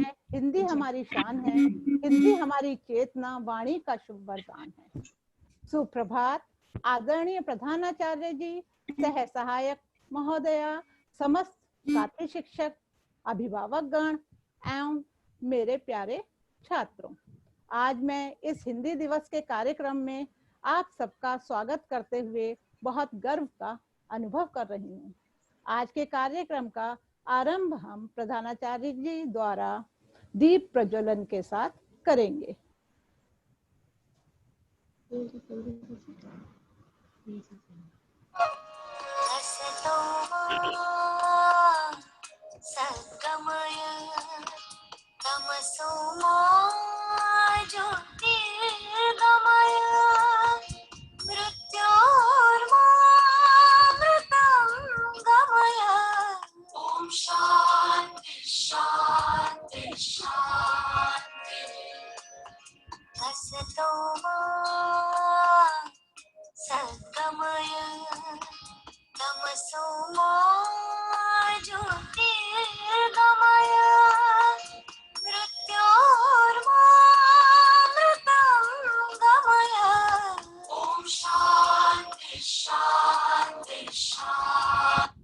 है, हिंदी हमारी शान है, हिंदी हमारी चेतना वाणी का शुभ वरदान है। सुप्रभात आदरणीय प्रधानाचार्य जी, सह सहायक महोदया, समस्त साथी शिक्षक, अभिभावक गण एवं मेरे प्यारे छात्रों, आज मैं इस हिंदी दिवस के कार्यक्रम में आप सबका स्वागत करते हुए बहुत गर्व का अनुभव कर रही हूँ। आज के कार्यक्रम का आरंभ हम प्रधानाचार्य जी द्वारा दीप प्रज्वलन के साथ करेंगे। सद्गमय तमसो मा ज्योतिर्गमय मृत्योर्मामृतं गमय। ओम शांति शांति शांति। असतो मा सद्गमय तमसो मा ज्योतिर्गमय मृत्योर्मामृतं गमय। ओम शांति शांति शांति।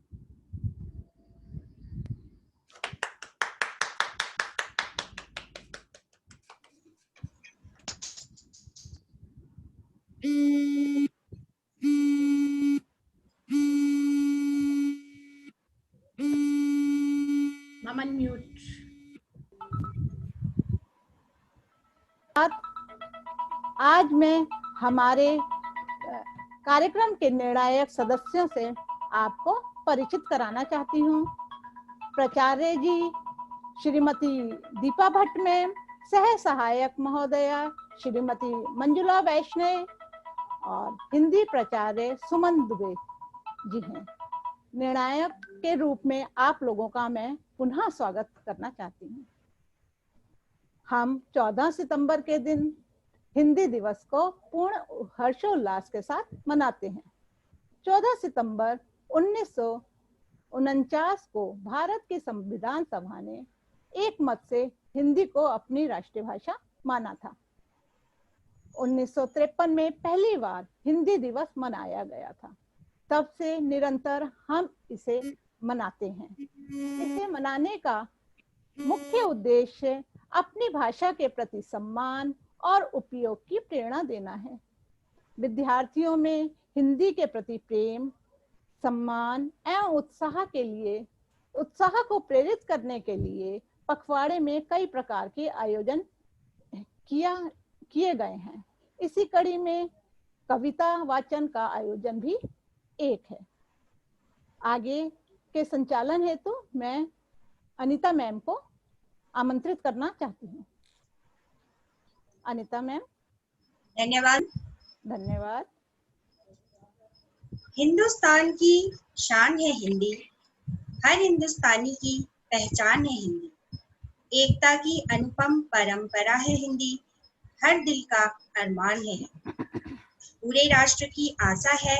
आज मैं हमारे कार्यक्रम के निर्णायक सदस्यों से आपको परिचित कराना चाहती हूँ। प्राचार्य जी श्रीमती दीपा भट्ट मैम, सह सहायक महोदया श्रीमती मंजुला वैष्णव और हिंदी प्राचार्य सुमन दुबे जी हैं। निर्णायक के रूप में आप लोगों का मैं पुनः स्वागत करना चाहती हूँ। हम 14 सितंबर के दिन हिंदी दिवस को पूर्ण हर्षोल्लास के साथ मनाते हैं। 14 सितंबर 1949 को भारत की संविधान सभा ने एक मत से हिंदी को अपनी राष्ट्रीय भाषा माना था। 1953 में पहली बार हिंदी दिवस मनाया गया था। तब से निरंतर हम इसे मनाते हैं। इसे मनाने का मुख्य उद्देश्य अपनी भाषा के प्रति सम्मान और उपयोग की प्रेरणा देना है। विद्यार्थियों में हिंदी के प्रति प्रेम, सम्मान एवं उत्साह को प्रेरित करने के लिए पखवाड़े में कई प्रकार के आयोजन किए गए हैं। इसी कड़ी में कविता वाचन का आयोजन भी एक है। आगे के संचालन हेतु मैं अनीता मैम को आमंत्रित करना चाहती हूँ। अनीता मैम। धन्यवाद। धन्यवाद। हिंदुस्तान की शान है हिंदी, हर हिंदुस्तानी की पहचान है हिंदी। एकता की अनुपम परंपरा है हिंदी, हर दिल का अरमान है। पूरे राष्ट्र की आशा है,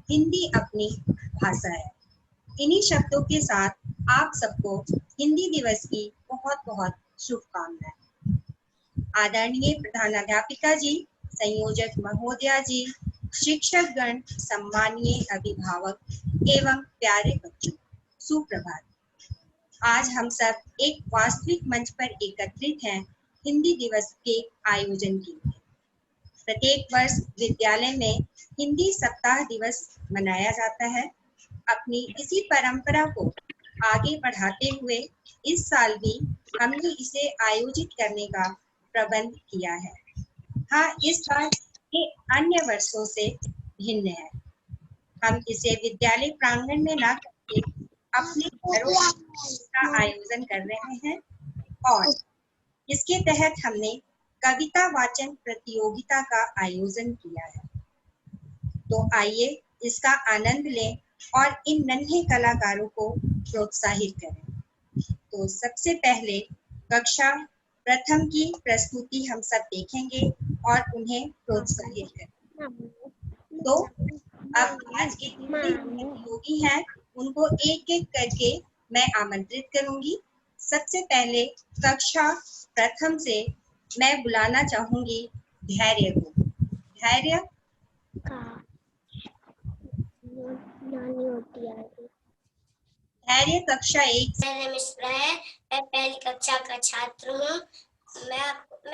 हिंदी अपनी भाषा है। इन्हीं शब्दों के साथ आप सबको हिंदी दिवस की बहुत बहुत शुभकामनाएं। आदरणीय प्रधानाध्यापिका जी, संयोजक महोदया जी, शिक्षक गण, सम्मानीय अभिभावक एवं प्यारे बच्चों, सुप्रभात। आज हम सब एक वास्तविक मंच पर एकत्रित हैं हिंदी दिवस के आयोजन के लिए। प्रत्येक वर्ष विद्यालय में हिंदी सप्ताह दिवस मनाया जाता है। अपनी इसी परंपरा को आगे बढ़ाते हुए इस साल भी हमने इसे आयोजित करने का प्रबंध किया है। हाँ, इस बार ये अन्य वर्षों से भिन्न है। हम इसे विद्यालय प्रांगण में ना करके अपने घरों का आयोजन कर रहे हैं और इसके तहत हमने कविता वाचन प्रतियोगिता का आयोजन किया है। तो आइए इसका आनंद लें और इन नन्हे कलाकारों को प्रोत्साहित करें। तो सबसे पहले कक्षा प्रथम की प्रस्तुति हम सब देखेंगे और उन्हें प्रोत्साहित करें। तो अब आज के प्रतियोगी हैं, उनको एक एक करके मैं आमंत्रित करूंगी। सबसे पहले कक्षा प्रथम से मैं बुलाना चाहूंगी धैर्य को। धैर्य, धैर्य कक्षा 1 से। मेरा नाम मिश्रा है, मैं पहली कक्षा का छात्र हूँ। मैं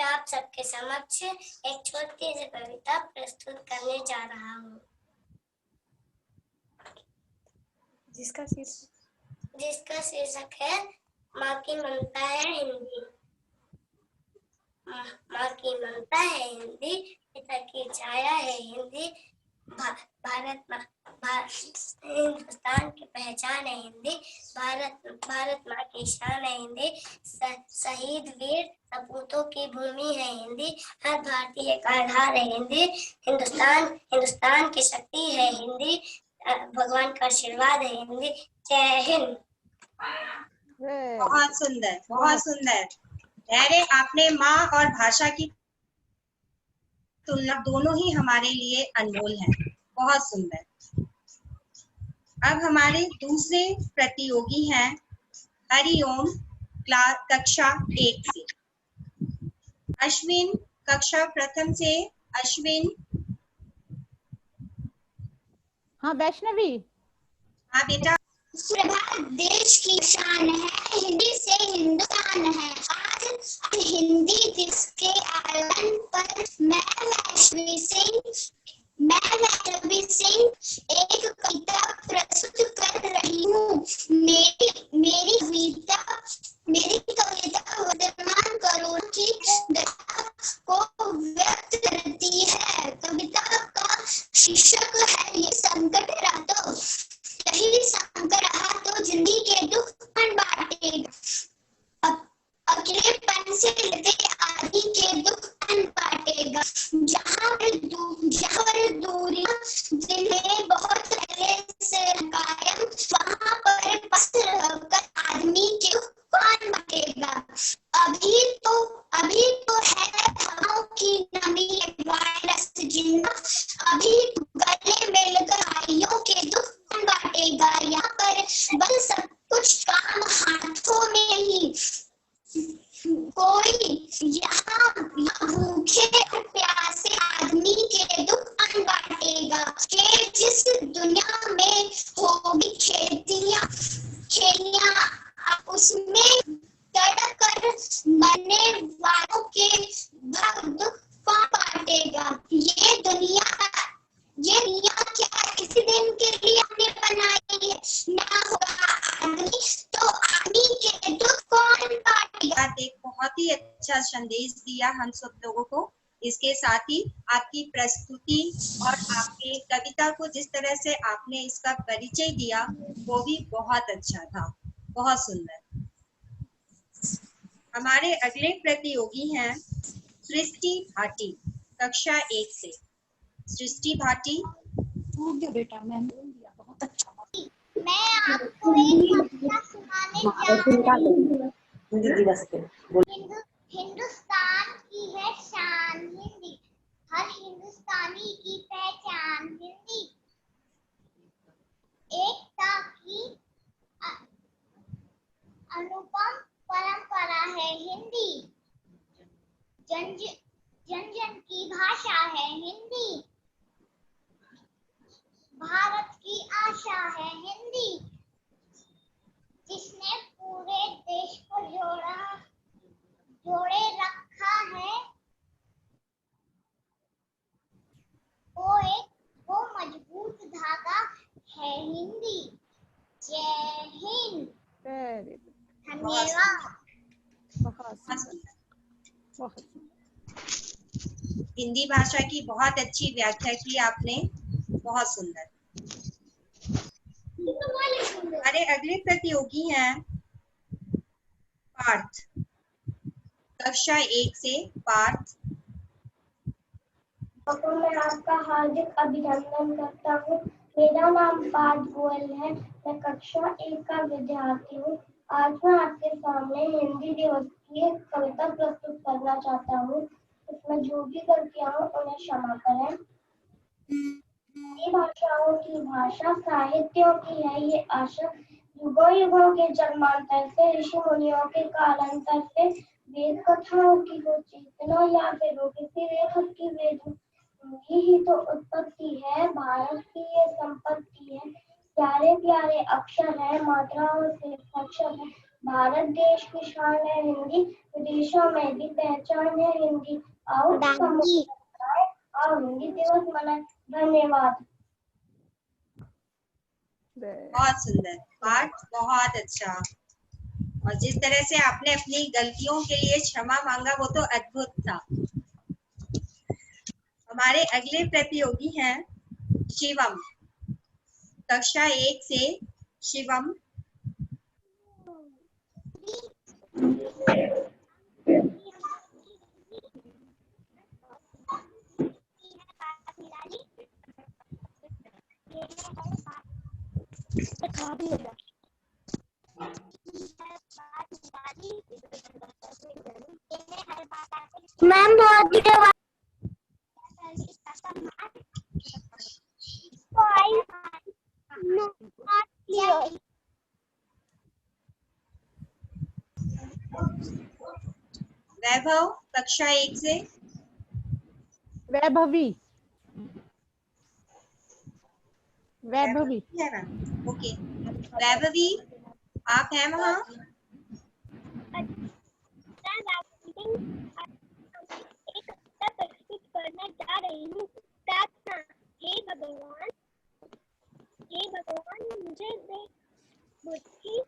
आप सबके समक्ष एक छोटी सी कविता प्रस्तुत करने जा रहा हूँ, जिसका शीर्षक है माँ की ममता है हिंदी। माँ की ममता है हिंदी, पिता की छाया है हिंदी, हिंदुस्तान की पहचान है हिंदी, भारत माँ की शान है हिंदी, शहीद वीर सपूतों की भूमि है हिंदी, हर भारतीय का आधार है हिंदी, हिंदुस्तान की शक्ति है हिंदी, भगवान का आशीर्वाद है हिंदी। जय हिंद। बहुत सुंदर, बहुत सुंदर। धैर्य, आपने माँ और भाषा की तुलना, दोनों ही हमारे लिए अनमोल हैं। बहुत सुंदर। अब हमारे दूसरे प्रतियोगी हैं हरिओम, कक्षा 1 से। अश्विन, कक्षा प्रथम से। अश्विन। हाँ वैष्णवी। हाँ बेटा। प्रभात देश की शान है, हिंदी से हिंदुस्तान है। आज हिंदी दिवस के आयोजन पर मैं वैष्णवी सिंह एक कविता प्रस्तुत कर रही हूँ। मेरी कविता वर्तमान कोरोना की दशा को व्यक्त करती है। कविता का शीर्षक है ये संकट रातों, यही संकट रहा तो जिंदगी के दुख बांटेगा, अकेलेपन से लेते आदि के दुख बांटेगा। जहाँ पर दूरियां जिन्हें बहुत पहले से कायम, वहाँ पर पास रहकर आदमी के दुख कौन बांटेगा। अभी तो है हवाओं की नमी, वायरस जिंदा, अभी गले मिलकर भाइयों के दुख कौन बांटेगा। यहाँ पर बस सब कुछ काम हाथों में ही, कोई यहाँ भूखे और प्यासे आदमी के दुख कौन बांटेगा। कि जिस दुनिया में होगी खेतियाँ उसमें तड़प कर मरने वालों के दुख कौन बांटेगा। ये दुनिया क्या किसी दिन के लिए हमने बनाई है, ना होगा आदमी तो आदमी के दुख कौन बांटेगा। एक बहुत ही अच्छा संदेश दिया हम सब लोगों को। इसके साथ ही आपकी प्रस्तुति और आपके कविता को जिस तरह से आपने इसका परिचय दिया वो भी बहुत अच्छा था, बहुत सुंदर। हमारे अगले प्रतियोगी हैं सृष्टि भाटी, कक्षा 1 से। सृष्टि भाटी। बेटा मैंने बोल दिया, बहुत अच्छा। मैं आपको एक कविता सुनाने जा रही हूँ। हिंदुस्तान की है शान हिंदी, हर हिंदुस्तानी की पहचान हिंदी, एकता की अनुपम परंपरा है हिंदी, जन जन की भाषा है हिंदी, भारत की आशा है हिंदी, जिसने पूरे देश को जोड़े रखा है। वो मजबूत धागा है हिंदी। जय हिंद। धन्यवाद। बहुत सुंदर, बहुत सुंदर। हिंदी भाषा की बहुत अच्छी व्याख्या की आपने, बहुत सुंदर। हमारे अगले प्रतियोगी हैं पार्थ, कक्षा 1 से। पार्थ। मैं आपका हार्दिक अभिनंदन करता हूँ। मेरा नाम पार्थ गोयल है, मैं कक्षा 1 का विद्यार्थी हूँ। आज मैं आपके सामने हिंदी दिवस की एक कविता प्रस्तुत करना चाहता हूँ। इसमें जो भी गलतियां हो उन्हें क्षमा करें। ये भाषाओं की भाषा साहित्यों की है ये आशा, युगों युगों के जन्मांतर से, ऋषि मुनियों के कालांतर से, वेद कथाओं की हो चेतना या फिर वो किसी लेखक की वेद ही तो उत्पत्ति है। भारत की ये संपत्ति है, प्यारे प्यारे अक्षर है, मात्राओं से अक्षर है। भारत देश की शान है हिंदी, विदेशों में भी पहचान है हिंदी। आओ आओ हिंदी दिवस मनाएं। धन्यवाद। बहुत सुंदर पाठ, बहुत अच्छा। और जिस तरह से आपने अपनी गलतियों के लिए क्षमा मांगा वो तो अद्भुत था। हमारे अगले प्रतियोगी हैं शिवम, कक्षा 1 से शिवम। मैम बहुत वैभव, कक्षा 1 से। वैभवी, वैभवी है मैम, ओके। वैभवी, आप हैं वहाँ? एक प्रस्तुत करना चाह रही हूँ। प्रार्थना, हे भगवान मुझे दे बुद्धि,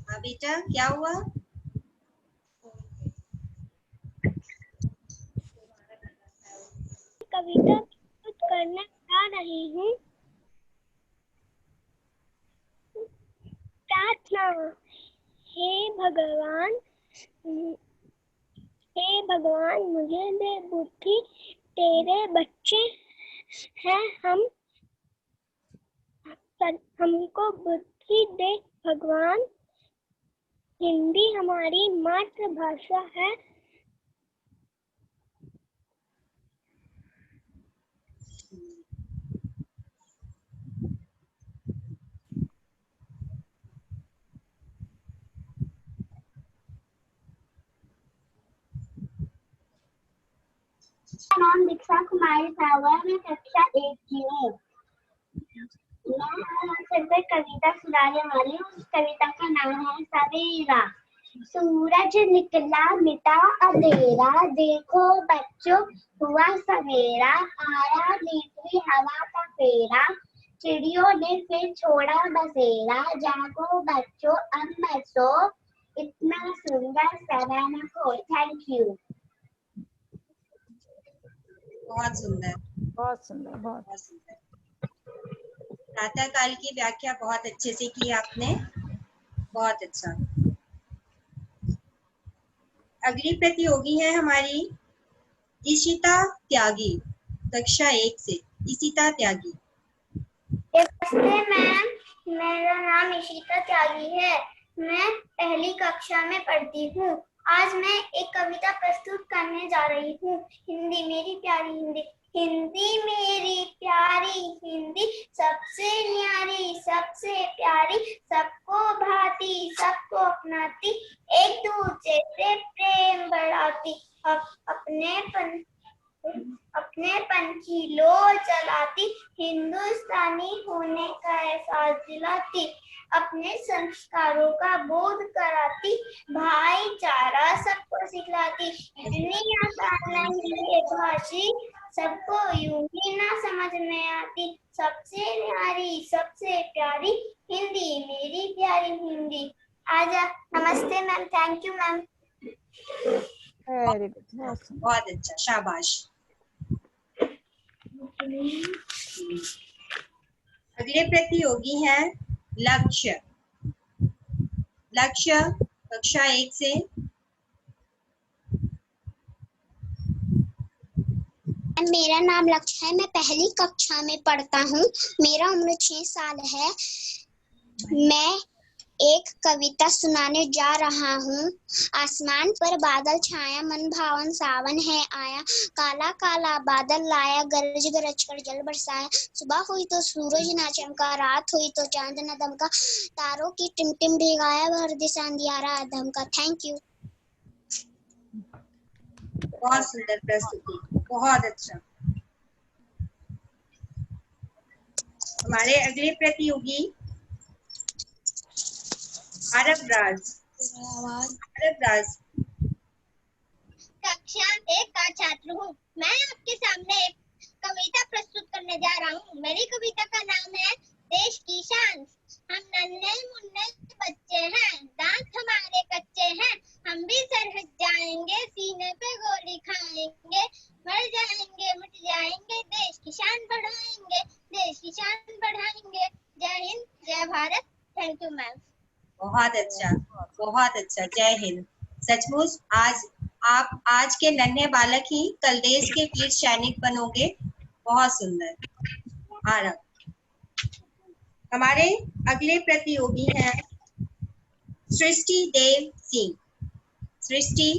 हाँ बेटा, क्या हुआ? कविता प्रस्तुत करना चाह रही हूँ। प्रार्थना, हे भगवान मुझे दे बुद्धि, तेरे बच्चे हैं हम, हमको बुद्धि दे भगवान। हिंदी हमारी मातृभाषा है। मेरा नाम दीक्षा कुमारी सागर, मैं कक्षा 1 की हूँ। मैं आज कविता सुनाने वाली हूँ। उस कविता का नाम है सवेरा। सूरज निकला मिटा अंधेरा, देखो बच्चों हुआ सवेरा, आया नीली हवा का फेरा, चिड़ियों ने फिर छोड़ा बसेरा, जागो बच्चों अब मत सो, इतना सुंदर सवेरा को। Thank you. बहुत सुंदर, बहुत सुंदर, बहुत सुंदर। प्रातः काल की व्याख्या बहुत अच्छे से की आपने, बहुत अच्छा। अगली प्रतियोगी है हमारी इशिता त्यागी, कक्षा 1 से। इशिता त्यागी। नमस्ते मैम, मेरा नाम इशिता त्यागी है। मैं पहली कक्षा में पढ़ती हूँ। आज मैं एक कविता प्रस्तुत करने जा रही हूँ। हिंदी मेरी प्यारी हिंदी, हिंदी मेरी प्यारी हिंदी, सबसे न्यारी सबसे प्यारी, सबको भाती सबको अपनाती, एक दूसरे से प्रेम बढ़ाती, अपने पंखी लो चलाती, हिंदुस्तानी होने का एहसास दिलाती, अपने संस्कारों का बोध कराती, भाईचारा सबको सिखलाती। इतनी आसान नहीं ये भाषी, सबको यूं ही ना समझ में आती, सबसे न्यारी सबसे प्यारी हिंदी मेरी प्यारी हिंदी। आजा। नमस्ते ma'am, thank you ma'am. Very good, बहुत अच्छा, शाबाश। अगले प्रतियोगी हैं लक्ष्य। लक्ष्य, कक्षा 1 से। मेरा नाम लक्ष्य है, मैं पहली कक्षा में पढ़ता हूँ। मेरा उम्र 6 साल है। मैं एक कविता सुनाने जा रहा हूँ। आसमान पर बादल छाया, मन भावन सावन है आया। काला काला बादल लाया, गरज गरज कर जल बरसाया। सुबह हुई तो सूरज ना चमका, रात हुई तो चांद न दमका। तारों की टिमटिम भिगाया, भर दिशा अंधियारा धमका। Thank you. बहुत सुंदर प्रस्तुति, बहुत अच्छा। हमारे अगले प्रतियोगी आरव राज। कक्षा 1 का छात्र हूँ। मैं आपके सामने एक कविता प्रस्तुत करने जा रहा हूँ। मेरी कविता का नाम है देश की शान। हम नन्हे मुन्ने बच्चे हैं, दांत हमारे कच्चे हैं। हम भी सरहद जाएंगे, सीने पे गोली खाएंगे। मर जाएंगे मिट जाएंगे, देश की शान बढ़ाएंगे, देश की शान बढ़ाएंगे। जय हिंद, जय भारत। Thank you ma'am. बहुत अच्छा, बहुत अच्छा। जय हिंद। सचमुच आप आज के नन्हे बालक ही कल देश के वीर सैनिक बनोगे। बहुत सुंदर। आरव। हमारे अगले प्रतियोगी हैं सृष्टि देव सिंह। सृष्टि,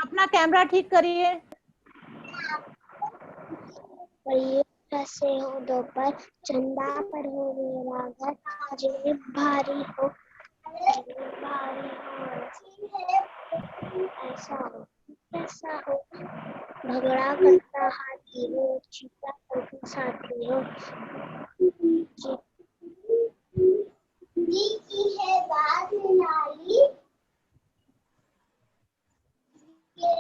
अपना कैमरा ठीक करिए। से हो दोपहर, चंदा पर हो मेरा घर। जेब भारी हो, भारी हो, ऐसा हो, ऐसा हो। झगड़ा करता हाथी हो, चीता करता साथी हो। जी की है बात नाली, ये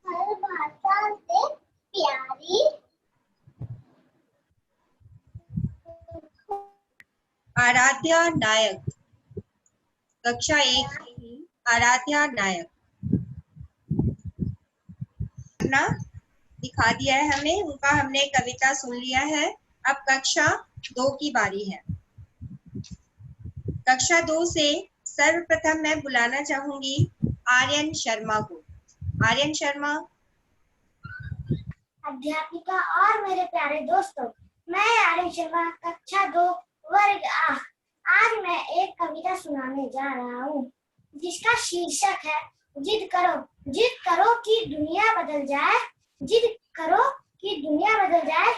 हर भाषा से प्यारी। आराध्या नायक। कक्षा 1 से ही आराध्या नायक अपना दिखा दिया है हमें। उनका हमने कविता सुन लिया है। अब कक्षा 2 की बारी है। कक्षा 2 से सर्वप्रथम मैं बुलाना चाहूंगी आर्यन शर्मा को। आर्यन शर्मा। अध्यापिका और मेरे प्यारे दोस्तों, मैं आर्यन शर्मा, कक्षा 2 वर्ग आ। आज मैं एक कविता सुनाने जा रहा हूँ जिसका शीर्षक है जिद करो। जिद करो कि दुनिया बदल जाए, जिद करो कि दुनिया बदल जाए।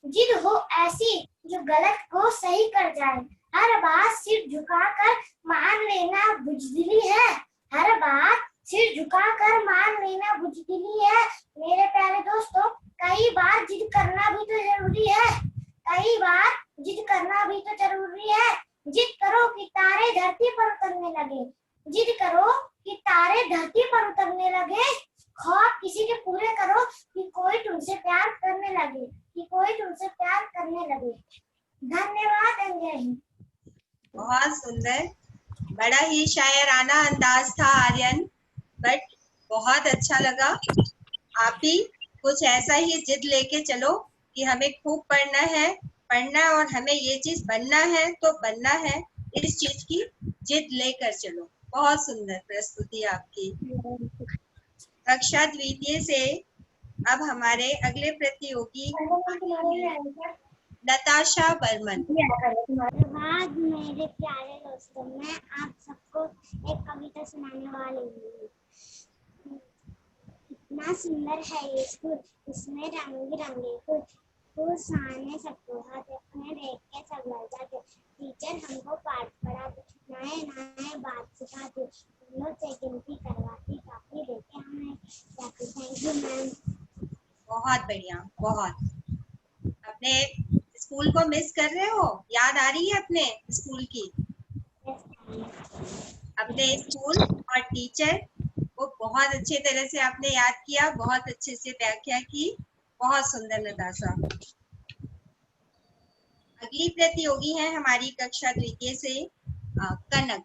जिद हो ऐसी जो गलत को सही कर जाए। हर बात सिर झुकाकर मान लेना बुजदिली है। हर बात सिर झुकाकर मान लेना बुजदिली है। मेरे प्यारे दोस्तों, कई बार जिद करना भी तो जरूरी है। कई बार जिद करना भी तो जरूरी है। जिद करो कि तारे धरती पर उतरने लगे। जिद करो कि तारे धरती पर उतरने लगे। ख्वाब किसी के पूरे करो कि कोई तुमसे प्यार करने लगे, कि कोई तुमसे प्यार करने लगे। धन्यवाद। जय हिंद। बहुत सुंदर, बड़ा ही शायराना अंदाज था आर्यन, बट बहुत अच्छा लगा। आप भी कुछ ऐसा ही जिद लेके चलो कि हमें खूब पढ़ना है और हमें ये चीज बनना है तो बनना है। इस चीज की जिद लेकर चलो। बहुत सुंदर प्रस्तुति आपकी। कक्षा 2 से अब हमारे अगले प्रतियोगी नताशा बर्मन। धन्यवाद मेरे प्यारे दोस्तों, मैं आप सबको एक कविता सुनाने वाली हूँ। इतना सुंदर है ये स्कूल, इसमें रंग बिरंगे फूल सामने सबको हाथ अपने देख के सब लड़ जाते। टीचर हमको पाठ पढ़ाते, नए नए बात सिखाते, लोग से गिनती करवाती, काफी देते हमें जाते। Thank you ma'am. बहुत बढ़िया, बहुत। अपने स्कूल को मिस कर रहे हो? याद आ रही है अपने स्कूल की? अपने स्कूल और टीचर को बहुत अच्छे तरह से आपने याद किया, बहुत अच्छे से व्याख्या की। बहुत सुंदर नताशा। अगली प्रतियोगी है हमारी कक्षा 2 से कनक।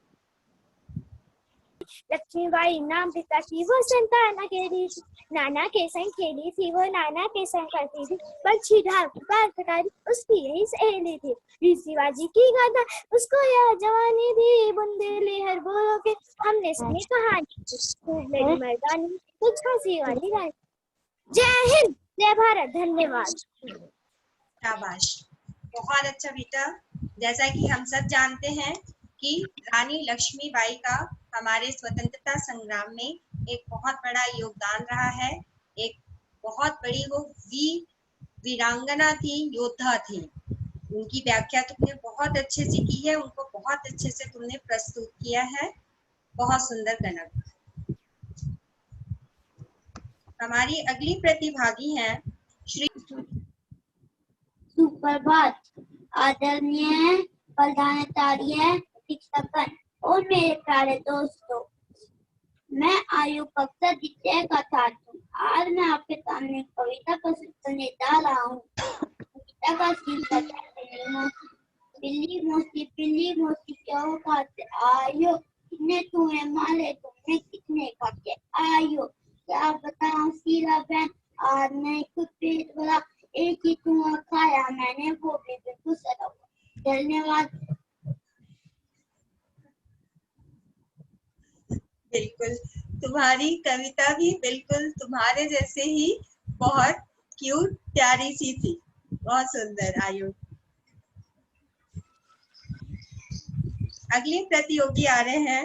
लक्ष्मीबाई नाम पिता की वो संतान अकेली थी, नाना के संग खेली थी वो नाना के संग करती थी। पंछी ढाल पुकार पुकारी उसकी यही सहेली थी। वीर शिवाजी की गाथा उसको यह जवानी थी, बुंदेली हर बोलो के हमने सुनी कहानी, खूब लड़ी मर्दानी कुछ हंसी वाली रानी। जय हिंद, जय भारत। धन्यवाद। शाबाश, बहुत अच्छा बेटा। जैसा कि हम सब जानते हैं कि रानी लक्ष्मीबाई का हमारे स्वतंत्रता संग्राम में एक बहुत बड़ा योगदान रहा है। एक बहुत बड़ी वो वीरांगना थी, योद्धा थी। उनकी व्याख्या तुमने बहुत अच्छे से की है, उनको बहुत अच्छे से तुमने प्रस्तुत किया है। बहुत सुंदर कनक। हमारी अगली प्रतिभागी हैं श्री सुप्रभात आदरणीय प्रधानाचार्य शिक्षकगण और मेरे प्यारे दोस्तों, मैं आयु कक्षा द्वितीय का छात्र हूँ। आज मैं आपके सामने कविता प्रस्तुत करने जा रहा हूँ। कविता का शीर्षक है पिल्ली मोती क्यों खाते आयो, कितने तुम्हें मारे तुमने कितने खाते आयो। क्या बताऊं शीला बहन, आज नहीं कुछ पेट भरा, एक ही कुआं खाया मैंने वो भी बिल्कुल सड़ा हुआ। धन्यवाद। बिल्कुल, तुम्हारी कविता भी बिल्कुल तुम्हारे जैसे ही बहुत क्यूट प्यारी सी थी। बहुत सुंदर आयु। अगले प्रतियोगी आ रहे हैं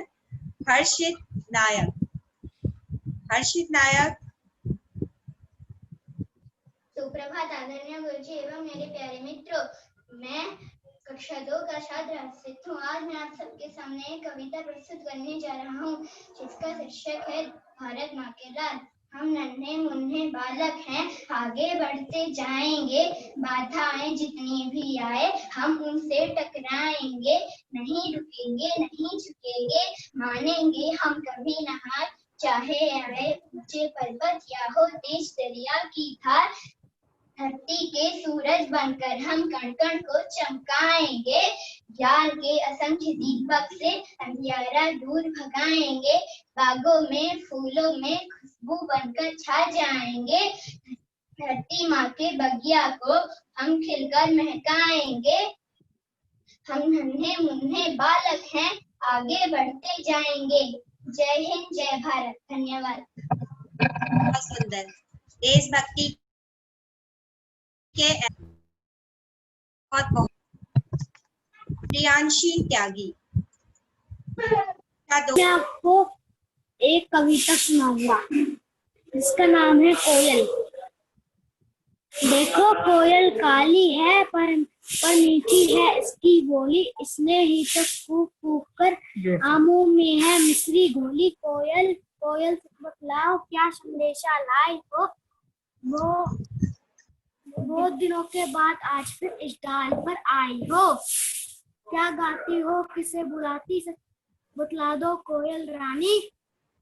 हर्षित नायक। हर्षित नायक। सुप्रभात आदरणीय गुरुजी एवं मेरे प्यारे मित्रों, मैं कक्षा 2 का छात्र हर्षित हूँ। आज मैं आप सबके सामने एक कविता प्रस्तुत करने जा रहा हूँ, जिसका शीर्षक है भारत माँ के लाल। हम नन्हे मुन्ने बालक हैं, आगे बढ़ते जाएंगे, बाधाएं जितनी भी आए हम उनसे टकराएंगे। नहीं रुकेंगे नहीं झुकेंगे, मानेंगे हम कभी न हार, चाहे आए ऊंचे पर्वत या हो तेज दरिया की धार। धरती के सूरज बनकर हम कण कण को चमकाएंगे, ज्ञान के असंख्य दीपक से अंधियारा दूर भगाएंगे। बागों में फूलों में खुशबू बनकर छा जाएंगे, धरती माँ के बगिया को हम खिलकर महकाएंगे। हम नन्हे मुन्ने बालक हैं, आगे बढ़ते जाएंगे। जय हिंद जय भारत। धन्यवाद। बहुत सुंदर। देशभक्ति के बहुत प्रियांशी त्यागी। मैं आपको एक कविता सुनाऊंगा जिसका नाम है कोयल। देखो कोयल काली है पर मीठी है इसकी बोली, इसने ही तो फूक फूक कर आमों में है मिश्री घोली। कोयल कोयल बतलाओ क्या संदेशा लाई हो, वो बहुत दिनों के बाद आज फिर इस डाल पर आई हो। क्या गाती हो किसे बुलाती बतला दो कोयल रानी,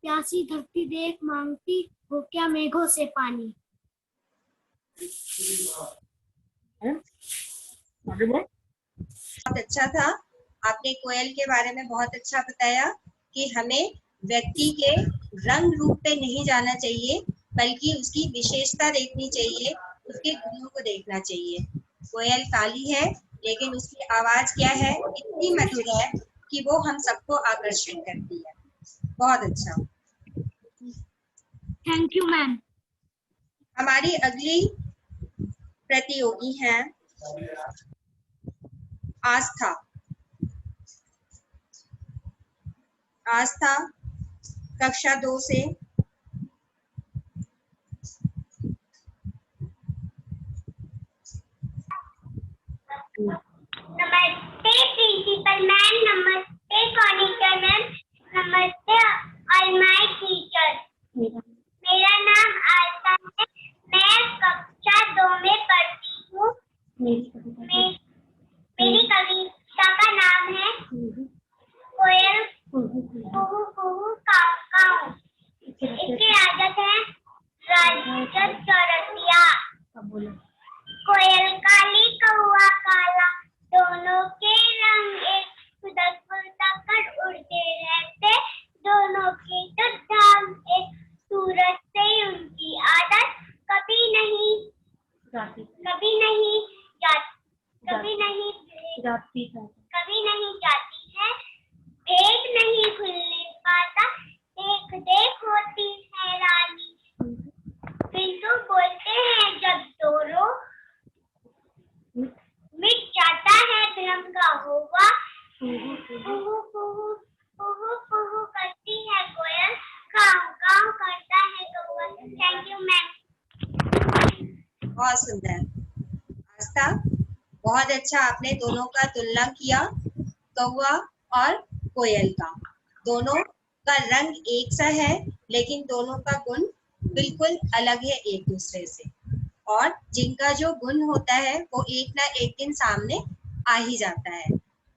प्यासी धरती देख मांगती हो क्या मेघों से पानी। बहुत अच्छा था। आपने कोयल के बारे में बहुत अच्छा बताया कि हमें व्यक्ति के रंग रूप पे नहीं जाना चाहिए, बल्कि उसकी विशेषता देखनी चाहिए, उसके गुणों को देखना चाहिए। कोयल काली है लेकिन उसकी आवाज क्या है, इतनी मधुर है कि वो हम सबको आकर्षित करती है। बहुत अच्छा। Thank you ma'am. हमारी अगली प्रतियोगी हैं आस्था। आस्था कक्षा 2 से। नमस्ते प्रिंसिपल मैम, नमस्ते कॉनिका मैम, नमस्ते ऑल माय टीचर। मेरा नाम आस्था है, मैं कक्षा 2 में पढ़ती हूँ। मेरी कविता का नाम है कोयल कुहू कुहू काऊ काऊ। इसकी आदत है राजद चौरसिया। कोयल काली कौआ काला, दोनों के रंग एक, खुदा खुदा कर उड़ते रहते, दोनों की तो ढंग एक, सूरज से उनकी आदत कभी नहीं जाती है, भेद नहीं खुलने पाता, देख देख होती है रानी, बिंदु बोलते हैं जब दोनों मिट बहुत सुंदर। आस्था, बहुत अच्छा, आपने दोनों का तुलना किया, कौवा और कोयल का। दोनों का रंग एक सा है, लेकिन दोनों का गुण बिल्कुल अलग है एक दूसरे से। और जिनका जो गुण होता है वो एक ना एक दिन सामने आ ही जाता है।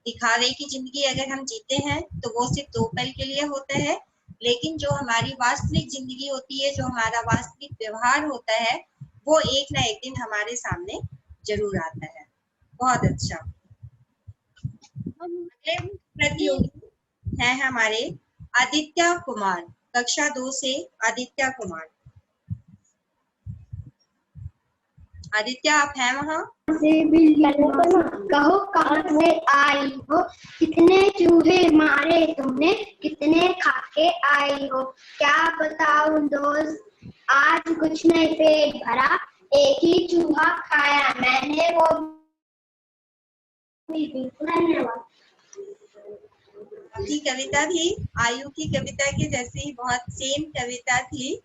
दिखावे की जिंदगी अगर हम जीते हैं तो वो सिर्फ 2 पल के लिए होता है, लेकिन जो हमारी वास्तविक जिंदगी होती है, जो हमारा वास्तविक व्यवहार होता है, वो एक ना एक दिन हमारे सामने जरूर आता है। बहुत अच्छा। अगले प्रतियोगी हैं हमारे आदित्य कुमार, कक्षा 2 से आदित्य कुमार। आदित्य, आप हैं वहाँ? कहो कहाँ से आई हो, कितने चूहे मारे तुमने, कितने खाके आई हो। क्या बताऊं दोस्त, आज कुछ नहीं पेट भरा, एक ही चूहा खाया मैंने, वो भी। धन्यवाद। आपकी कविता भी आयु की कविता के जैसे ही बहुत सेम कविता थी,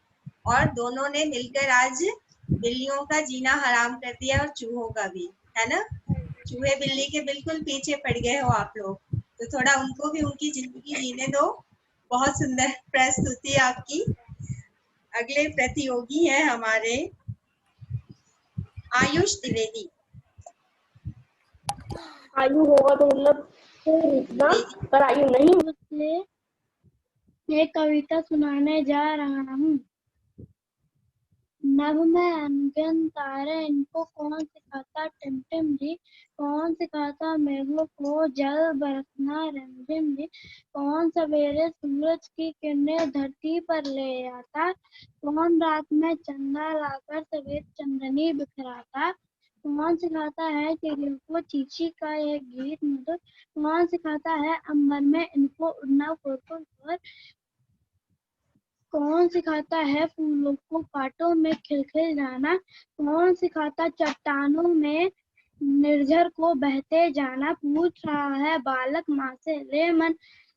और दोनों ने मिलकर आज बिल्लियों का जीना हराम कर दिया और चूहों का भी, है ना? चूहे बिल्ली के बिल्कुल पीछे पड़ गए हो आप लोग, तो थोड़ा उनको भी उनकी जिंदगी जीने दो। बहुत सुंदर प्रस्तुति आपकी। अगले प्रतियोगी हैं हमारे आयुष द्विवेदी। आयु होगा तो मतलब पर आयु नहीं। उससे एक कविता सुनाने जा रहा हूँ। नभ में अनगिनत तारे, इनको कौन सिखाता टिमटिम जी, कौन सिखाता मेघों को जल बरसना रिमझिम जी, कौन सवेरे सूरज की किरणें धरती पर ले आता, कौन रात में चंदा लाकर सफेद चंदनी बिखराता, कौन सिखाता है चिड़ियों को चींची का यह गीत मधुर, कौन सिखाता है अंबर में इनको उड़ना फुरफुर और, कौन सिखाता है फूलों को कांटों में खिलखिल जाना, कौन सिखाता चट्टानों में निर्झर को बहते जाना, पूछ रहा है बालक माँ से ले मन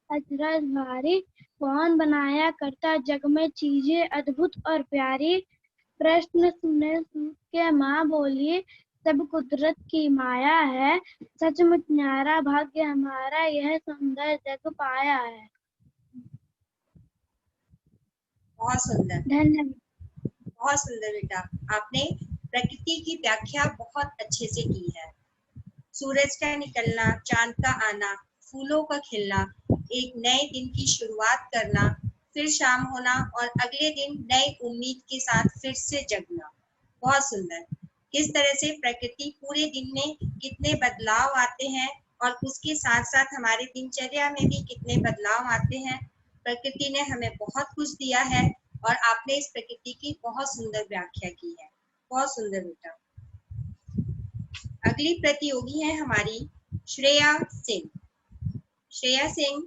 अचरज भारी, कौन बनाया करता जग में चीजें अद्भुत और प्यारी, प्रश्न सुने सूझ के माँ बोली सब कुदरत की माया है, सचमुच न्यारा भाग्य हमारा यह सुंदर जग पाया है। बहुत सुंदर, धन्यवाद। बहुत सुंदर बेटा, आपने प्रकृति की व्याख्या बहुत अच्छे से की है। सूरज का निकलना, चांद का आना, फूलों का खिलना, एक नए दिन की शुरुआत करना, फिर शाम होना और अगले दिन नई उम्मीद के साथ फिर से जगना। बहुत सुंदर। किस तरह से प्रकृति पूरे दिन में कितने बदलाव आते हैं और उसके साथ साथ हमारे दिनचर्या में भी कितने बदलाव आते हैं। प्रकृति ने हमें बहुत कुछ दिया है और आपने इस प्रकृति की बहुत सुंदर व्याख्या की है। बहुत सुंदर बेटा। अगली प्रतियोगी है हमारी श्रेया सिंह। श्रेया सिंह,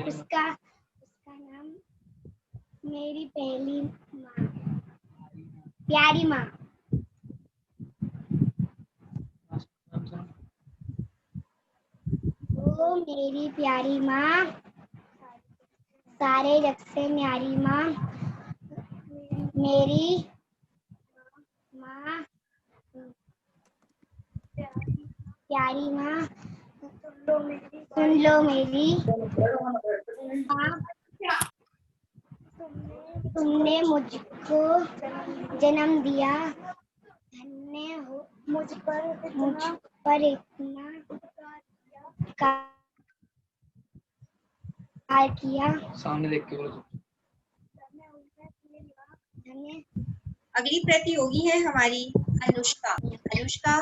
उसका नाम मेरी पहली माँ, प्यारी माँ। ओ मेरी प्यारी माँ, सारे जग से न्यारी माँ, मेरी माँ प्यारी माँ, सुन लो मेरी माँ, तुमने मुझको जन्म दिया, धन्य हो मुझ पर इतना कार्य किया। सामने देख के बोलो। अगली प्रतियोगी है हमारी अनुष्का। अनुष्का,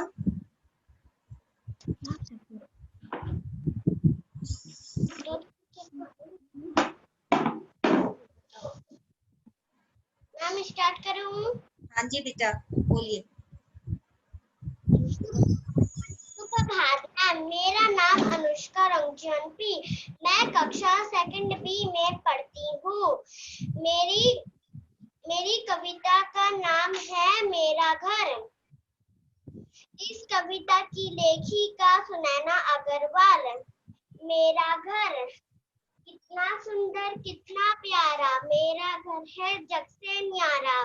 मैं स्टार्ट करूँ? हाँ जी बेटा, बोलिए। मेरा नाम अनुष्का रंगजनपी, मैं कक्षा 2nd B में पढ़ती हूँ। मेरी कविता का नाम है मेरा घर। इस कविता की लेखिका सुनैना अग्रवाल। मेरा घर कितना सुंदर कितना प्यारा, मेरा घर है जग से न्यारा।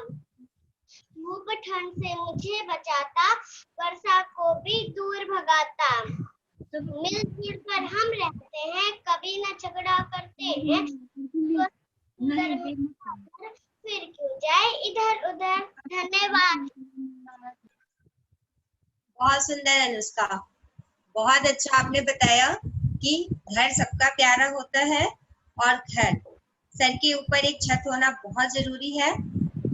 धूप ठंड से मुझे बचाता, वर्षा को भी दूर भगाता। मिलजुल कर हम रहते हैं, कभी न झगड़ा करते हैं। फिर क्यों जाए इधर उधर। धन्यवाद। बहुत सुंदर अनुष्का, बहुत अच्छा आपने बताया कि घर सबका प्यारा होता है और घर सर के ऊपर एक छत होना बहुत जरूरी है।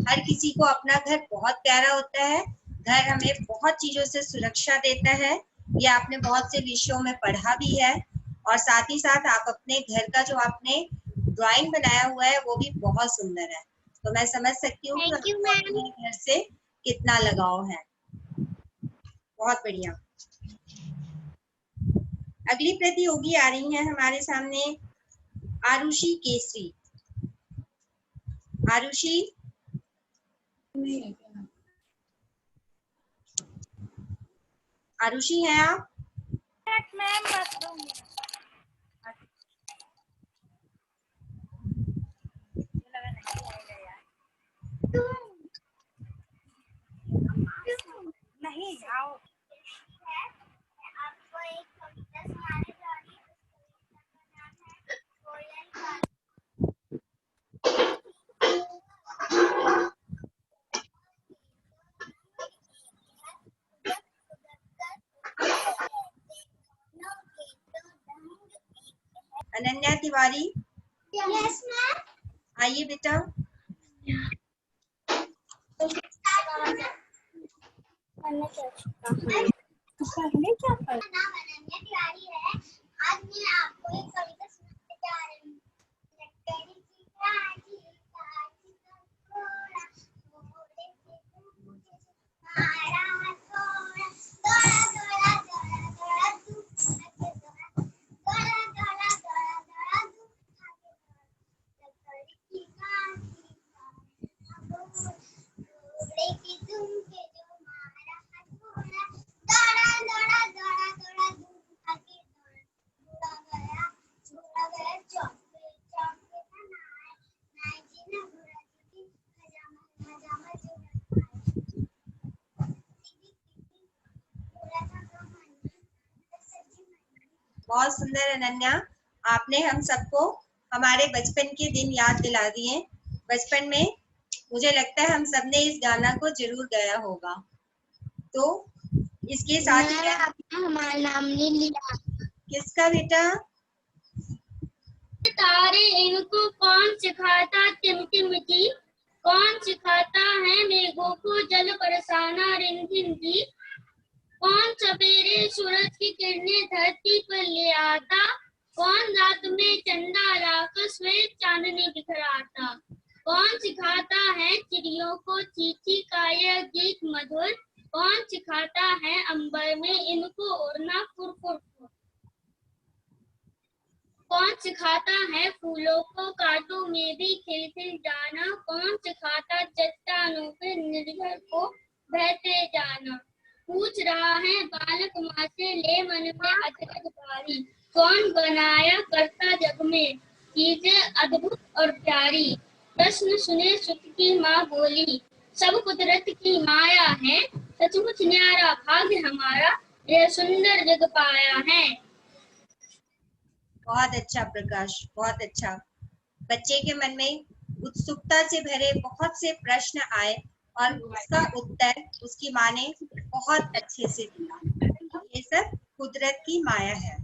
हर किसी को अपना घर बहुत प्यारा होता है। घर हमें बहुत चीजों से सुरक्षा देता है, ये आपने बहुत से विषयों में पढ़ा भी है। और साथ ही साथ आप अपने घर का जो आपने ड्राइंग बनाया हुआ है वो भी बहुत सुंदर है। तो मैं समझ सकती हूँ कि आपको अपने घर से कितना लगाव है। बहुत बढ़िया। अगली प्रतियोगी आ रही है हमारे सामने, आरुषि केसरी। आरुषि, आरुषि हैं आप? मैम नहीं आओ। आपको एक कविता सुनाने जा रही हूँ। कविता का नाम है कोयल का। Ananya Tiwari, yes ma'am. आइए बेटा। नाम अनन्या तिवारी है। आज मैं आपको एक कविता सुनाने जा रही हूँ। लटकड़ी की काठी काठी थोड़ा, मोरे से मुझे मारा थोड़ा। दौड़ा दौड़ा दौड़ा दौड़ा तू आगे दौड़ा, दौड़ा दौड़ा दौड़ा दौड़ा तू आगे दौड़ा। लटकड़ी की काठी मोरे की तुम के जो मारा थोड़ा। दौड़ा दौड़ा दौड़ा दौड़ा तू आगे दौड़ा, झूला गया चौक पे बनाए। नाई जी ने घोड़ा जी हजामा हजामा झूला बहुत सुंदर अनन्या, आपने हम सबको हमारे बचपन के दिन याद दिला दिए। बचपन में मुझे लगता है हम सबने इस गाना को जरूर गाया होगा। तो इसके साथ ही आपने हमारा नाम नहीं लिया। किसका बेटा? तारे इनको कौन सिखाता टिमटिम की, कौन सिखाता है मेघों को जल बरसाना रिमझिम की। कौन सवेरे सूरज की किरणें धरती पर ले आता, कौन रात में चंदा लाकर श्वेत चांदनी बिखराता। कौन सिखाता है चिड़ियों को चींची का यह गीत मधुर, कौन सिखाता है अंबर में इनको उड़ना फुर फुर फुर। कौन सिखाता है फूलों को कांटों में भी खिल खिल जाना, कौन सिखाता चट्टानों पे निर्झर को बहते जाना। पूछ रहा है बालक माँ से ले मन में अजगद भारी, कौन बनाया करता जग में चीजें अद्भुत और प्यारी। प्रश्न सुने सुत की माँ बोली, सब कुदरत की माया है, सचमुच न्यारा भाग्य हमारा यह सुंदर जग पाया है। बहुत अच्छा प्रकाश, बहुत अच्छा। बच्चे के मन में उत्सुकता से भरे बहुत से प्रश्न आए और उसका उत्तर उसकी माँ ने बहुत अच्छे से दिया। ये सब कुदरत की माया है।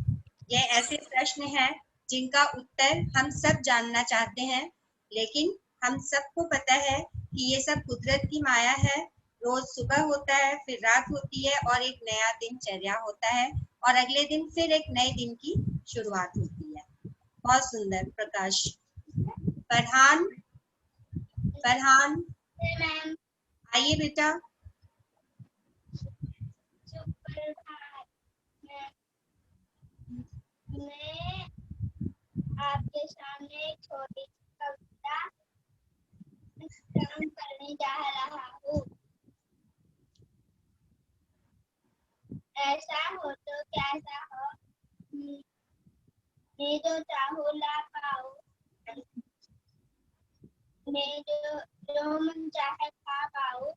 ये ऐसे प्रश्न हैं जिनका उत्तर हम सब जानना चाहते हैं, लेकिन हम सबको पता है कि ये सब कुदरत की माया है। रोज सुबह होता है, फिर रात होती है और एक नया दिनचर्या होता है और अगले दिन फिर एक नए दिन की शुरुआत होती है। बहुत सुंदर प्रकाश। फरहान, फरहान आइए बेटा। मैं आपके सामने एक छोटी कविता करने जा रहा हूँ। ऐसा हो तो कैसा हो, मैं जो चाहूँ ला पाऊँ, मैं जो मन चाहे खा पाऊँ,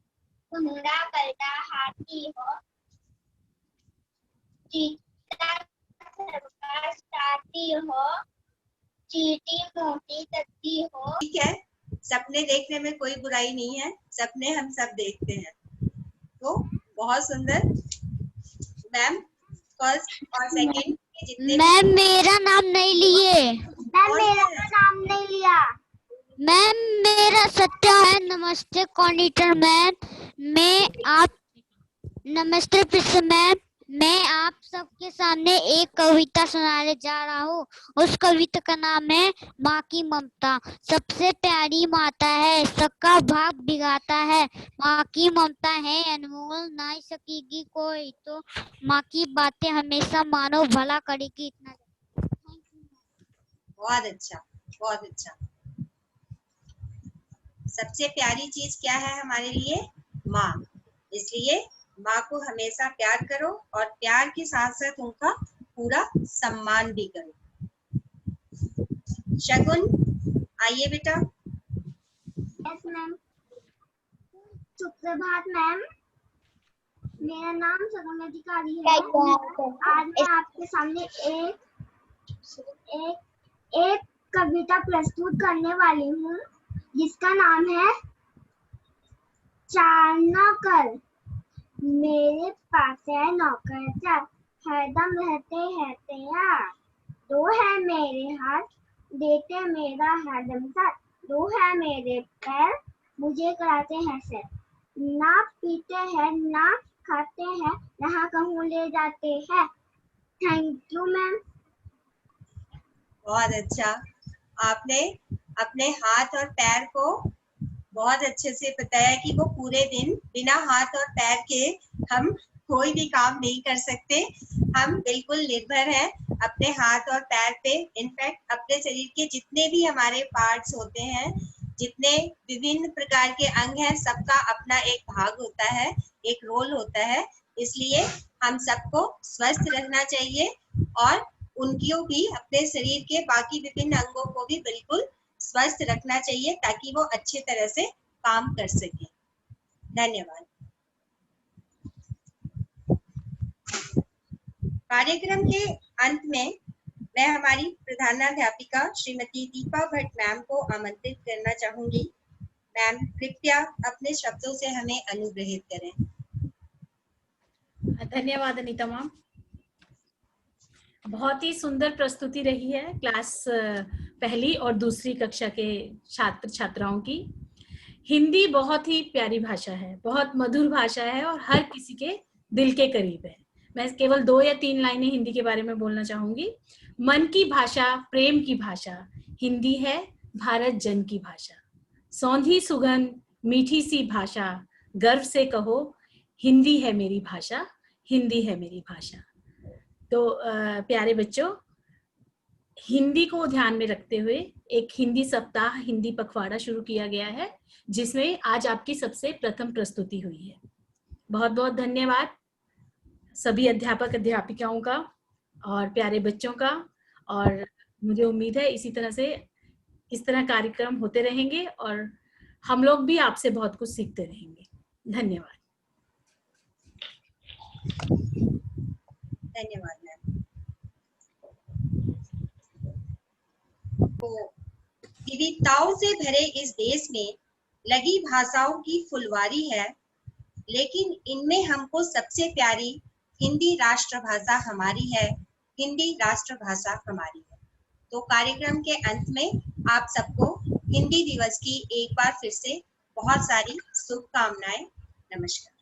घुंगरा पलटा हाथी हो, चीता सबका साथी हो, चींटी मोटी तत्ती हो। ठीक है, सपने देखने में कोई बुराई नहीं है, सपने हम सब देखते हैं। तो बहुत सुंदर मैम, फर्स्ट और सेकंड के जितने मैम मेरा नाम नहीं लिए। मैम मेरा नाम नहीं लिया। मैम मेरा सत्या है। नमस्ते कोऑर्डिनेटर मैम। नमस्ते प्रिंसिपल मैम। मैं आप सबके सामने एक कविता सुनाने जा रहा हूँ। उस कविता का नाम है माँ की ममता। सबसे प्यारी माता है, सबका भाग बिगाता है। माँ की ममता है अनमोल, ना ही सकेगी कोई। तो माँ की बातें हमेशा मानो भला करेगी। इतना। बहुत अच्छा, बहुत अच्छा। सबसे प्यारी चीज क्या है हमारे लिए? माँ। इसलिए माँ को हमेशा प्यार करो और प्यार के साथ साथ उनका पूरा सम्मान भी करो। शगुन, आइए बेटा। Yes ma'am. सुप्रभात मैम, मेरा नाम शगुन अधिकारी है। आज मैं आपके सामने एक कविता प्रस्तुत करने वाली हूँ, जिसका नाम है चार नौकर। मेरे पास है नौकर चार, हरदम रहते हैं तैयार। दो है मेरे हाथ, देते मेरा हरदम साथ। दो है मेरे पैर, मुझे कराते हैं सैर। ना पीते हैं ना खाते हैं, जहाँ कहूँ ले जाते हैं। Thank you ma'am. बहुत अच्छा, आपने अपने हाथ और पैर को बहुत अच्छे से बताया कि वो पूरे दिन बिना हाथ और पैर के हम कोई भी काम नहीं कर सकते। हम बिल्कुल निर्भर हैं अपने हाथ और पैर पे। इनफैक्ट अपने शरीर के जितने भी हमारे पार्ट्स होते हैं, जितने विभिन्न प्रकार के अंग हैं, सबका अपना एक भाग होता है, एक रोल होता है। इसलिए हम सबको स्वस्थ रहना चाहिए और उनको भी, अपने शरीर के बाकी विभिन्न अंगों को भी बिल्कुल स्वस्थ रखना चाहिए, ताकि वो अच्छे तरह से काम कर सके। धन्यवाद। कार्यक्रम के अंत में मैं हमारी प्रधानाध्यापिका श्रीमती दीपा भट्ट मैम को आमंत्रित करना चाहूंगी। मैम कृपया अपने शब्दों से हमें अनुग्रहित करें। धन्यवाद अनीता मैम, बहुत ही सुंदर प्रस्तुति रही है क्लास पहली और दूसरी कक्षा के छात्र छात्राओं की। हिंदी बहुत ही प्यारी भाषा है, बहुत मधुर भाषा है और हर किसी के दिल के करीब है। मैं केवल 2 या 3 लाइनें हिंदी के बारे में बोलना चाहूंगी। मन की भाषा, प्रेम की भाषा, हिंदी है भारत जन की भाषा। सौंधी सुगंध, मीठी सी भाषा, गर्व से कहो हिंदी है मेरी भाषा, हिंदी है मेरी भाषा। तो प्यारे बच्चों, हिंदी को ध्यान में रखते हुए एक हिंदी सप्ताह, हिंदी पखवाड़ा शुरू किया गया है, जिसमें आज आपकी सबसे प्रथम प्रस्तुति हुई है। बहुत बहुत धन्यवाद सभी अध्यापक अध्यापिकाओं का और प्यारे बच्चों का। और मुझे उम्मीद है इसी तरह से इस तरह कार्यक्रम होते रहेंगे और हम लोग भी आपसे बहुत कुछ सीखते रहेंगे। धन्यवाद। धन्यवाद मैम। तो विविधताओं से भरे इस देश में लगी भाषाओं की फुलवारी है, लेकिन इनमें हमको सबसे प्यारी हिंदी राष्ट्रभाषा हमारी है, हिंदी राष्ट्रभाषा हमारी है। तो कार्यक्रम के अंत में आप सबको हिंदी दिवस की एक बार फिर से बहुत सारी शुभकामनाएं। नमस्कार।